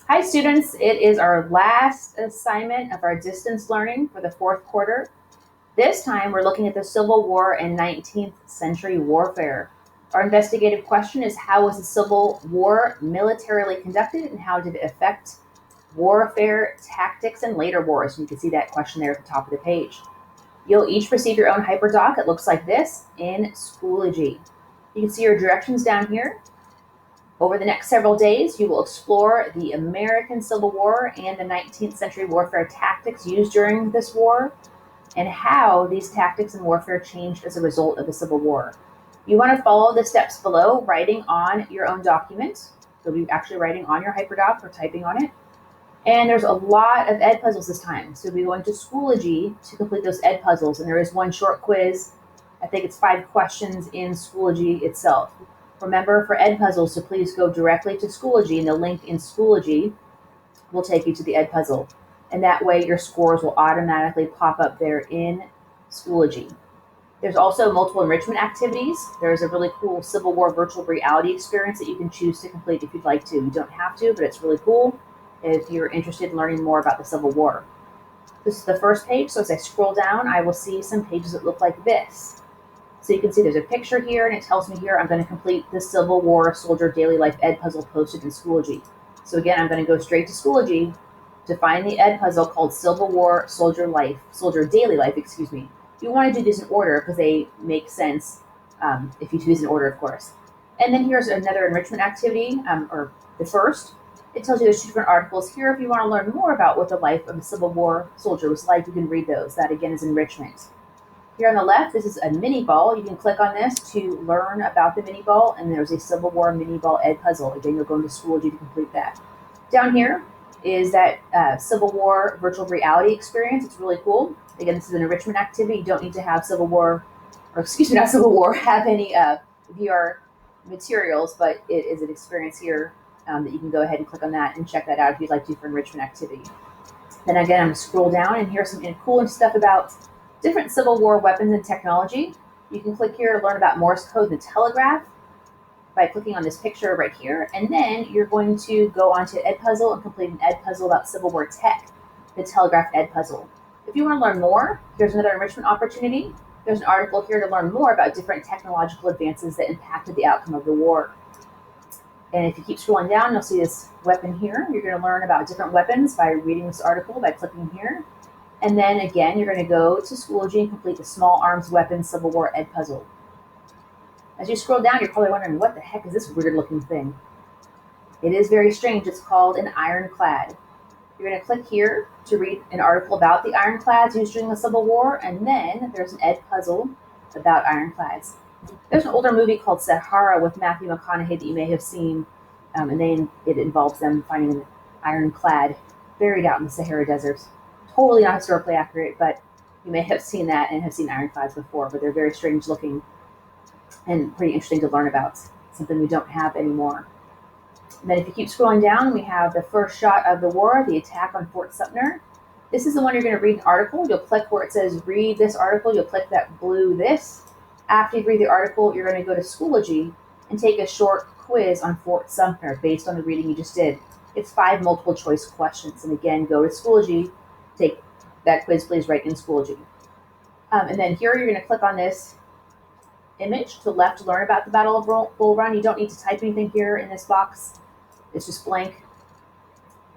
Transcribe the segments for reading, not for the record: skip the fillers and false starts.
Hi students, it is our last assignment of our distance learning for the fourth quarter. This time we're looking at the Civil War and 19th century warfare. Our investigative question is, how was the Civil War militarily conducted and how did it affect warfare tactics in later wars? And you can see that question there at the top of the page. You'll each receive your own hyperdoc. It looks like this in Schoology. You can see your directions down here. Over the next several days, you will explore the American Civil War and the 19th century warfare tactics used during this war and how these tactics and warfare changed as a result of the Civil War. You want to follow the steps below, writing on your own document. You'll be actually writing on your hyperdoc or typing on it. And there's a lot of ed puzzles this time. So you'll be going to Schoology to complete those ed puzzles. And there is one short quiz. I think it's 5 questions in Schoology itself. Remember, for ed puzzles, to please go directly to Schoology, and the link in Schoology will take you to the ed puzzle. And that way your scores will automatically pop up there in Schoology. There's also multiple enrichment activities. There's a really cool Civil War virtual reality experience that you can choose to complete if you'd like to. You don't have to, but it's really cool if you're interested in learning more about the Civil War. This is the first page, so as I scroll down, I will see some pages that look like this. So you can see there's a picture here, and it tells me here I'm going to complete the Civil War Soldier Daily Life Ed Puzzle posted in Schoology. So again, I'm going to go straight to Schoology to find the Ed Puzzle called Civil War Soldier Daily Life, You want to do these in order because they make sense if you do these in order, of course. And then here's another enrichment activity, or the first. It tells you there's 2 different articles here. If you want to learn more about what the life of a Civil War soldier was like, you can read those. That again is enrichment. Here on the left, this is a mini ball. You can click on this to learn about the mini ball, and there's a Civil War mini ball ed puzzle. Again, you'll go into Schoology to complete that. Down here is that Civil War virtual reality experience. It's really cool. Again, this is an enrichment activity. You don't need to have have any VR materials, but it is an experience here that you can go ahead and click on that and check that out if you'd like to for enrichment activity. Then again, I'm going to scroll down, and here's some cool stuff about different Civil War weapons and technology. You can click here to learn about Morse code and the telegraph by clicking on this picture right here. And then you're going to go onto Ed Puzzle and complete an Ed Puzzle about Civil War tech, the telegraph Ed Puzzle. If you want to learn more, here's another enrichment opportunity. There's an article here to learn more about different technological advances that impacted the outcome of the war. And if you keep scrolling down, you'll see this weapon here. You're going to learn about different weapons by reading this article by clicking here. And then again, you're going to go to Schoology and complete the Small Arms Weapons Civil War Ed Puzzle. As you scroll down, you're probably wondering, what the heck is this weird looking thing? It is very strange. It's called an ironclad. You're going to click here to read an article about the ironclads used during the Civil War, and then there's an Ed Puzzle about ironclads. There's an older movie called Sahara with Matthew McConaughey that you may have seen, and then it involves them finding an ironclad buried out in the Sahara Desert. Totally not historically accurate, but you may have seen that and have seen ironclads before, but they're very strange looking and pretty interesting to learn about, something we don't have anymore. And then if you keep scrolling down, we have the first shot of the war, the attack on Fort Sumter. This is the one you're going to read an article. You'll click where it says read this article. You'll click that blue this. After you read the article, you're going to go to Schoology and take a short quiz on Fort Sumter based on the reading you just did. It's 5 multiple choice questions. And again, go to Schoology, take that quiz, please, right in Schoology. And then here you're going to click on this image to the left to learn about the Battle of Bull Run. You don't need to type anything here in this box. It's just blank.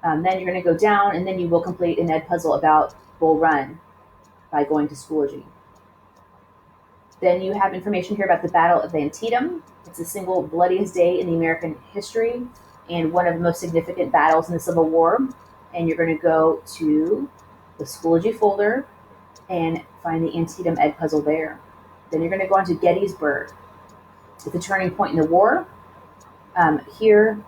Then you're going to go down, and then you will complete an Ed Puzzle about Bull Run by going to Schoology. Then you have information here about the Battle of Antietam. It's the single bloodiest day in the American history and one of the most significant battles in the Civil War. And you're going to go to the Schoology folder and find the Antietam Ed Puzzle there. Then you're going to go on to Gettysburg. It's a turning point in the war. Here,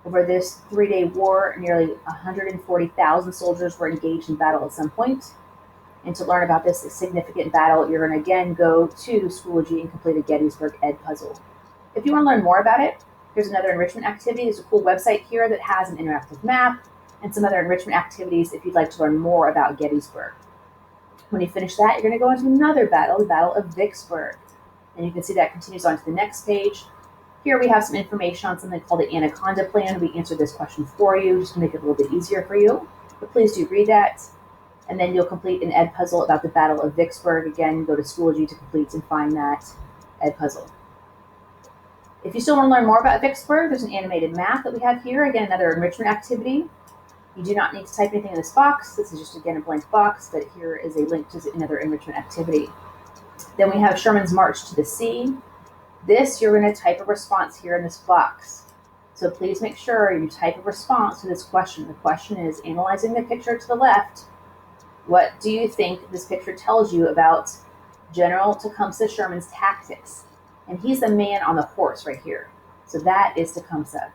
over this 3-day war, nearly 140,000 soldiers were engaged in battle at some point. And to learn about this significant battle, you're going to again go to Schoology and complete a Gettysburg Ed Puzzle. If you want to learn more about it, here's another enrichment activity. There's a cool website here that has an interactive map and some other enrichment activities if you'd like to learn more about Gettysburg. When you finish that, you're going to go into another battle, the Battle of Vicksburg. And you can see that continues on to the next page. Here we have some information on something called the Anaconda Plan. We answered this question for you just to make it a little bit easier for you. But please do read that. And then you'll complete an ed puzzle about the Battle of Vicksburg. Again, go to Schoology to complete and find that ed puzzle. If you still want to learn more about Vicksburg, there's an animated map that we have here. Again, another enrichment activity. You do not need to type anything in this box. This is just, again, a blank box, but here is a link to another enrichment activity. Then we have Sherman's March to the Sea. This, you're going to type a response here in this box. So please make sure you type a response to this question. The question is, analyzing the picture to the left, what do you think this picture tells you about General Tecumseh Sherman's tactics? And he's the man on the horse right here. So that is Tecumseh.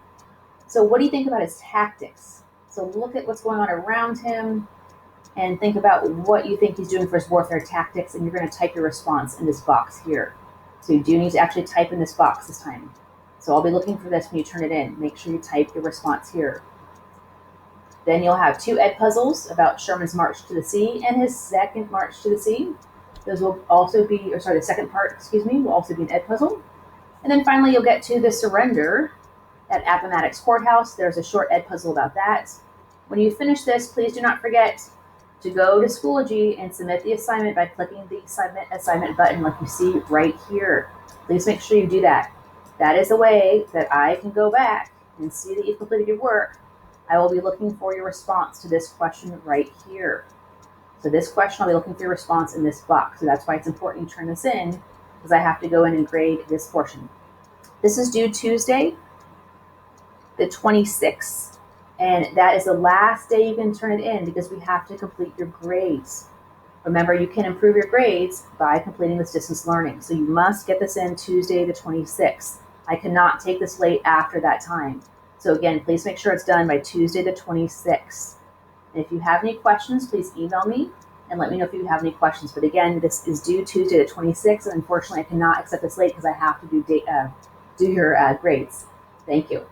So what do you think about his tactics? So look at what's going on around him and think about what you think he's doing for his warfare tactics, and you're going to type your response in this box here. So you do need to actually type in this box this time. So I'll be looking for this when you turn it in. Make sure you type your response here. Then you'll have 2 ed puzzles about Sherman's March to the Sea and his second march to the sea. Those will also be, the second part, will also be an ed puzzle. And then finally you'll get to the surrender at Appomattox Courthouse. There's a short ed puzzle about that. When you finish this, please do not forget to go to Schoology and submit the assignment by clicking the Submit Assignment button like you see right here. Please make sure you do that. That is the way that I can go back and see that you've completed your work. I will be looking for your response to this question right here. So this question, I'll be looking for your response in this box. So that's why it's important you turn this in, because I have to go in and grade this portion. This is due Tuesday, the 26th. And that is the last day you can turn it in because we have to complete your grades. Remember, you can improve your grades by completing this distance learning. So you must get this in Tuesday the 26th. I cannot take this late after that time. So again, please make sure it's done by Tuesday the 26th. And if you have any questions, please email me and let me know if you have any questions. But again, this is due Tuesday the 26th. And unfortunately, I cannot accept this late because I have to do your grades. Thank you.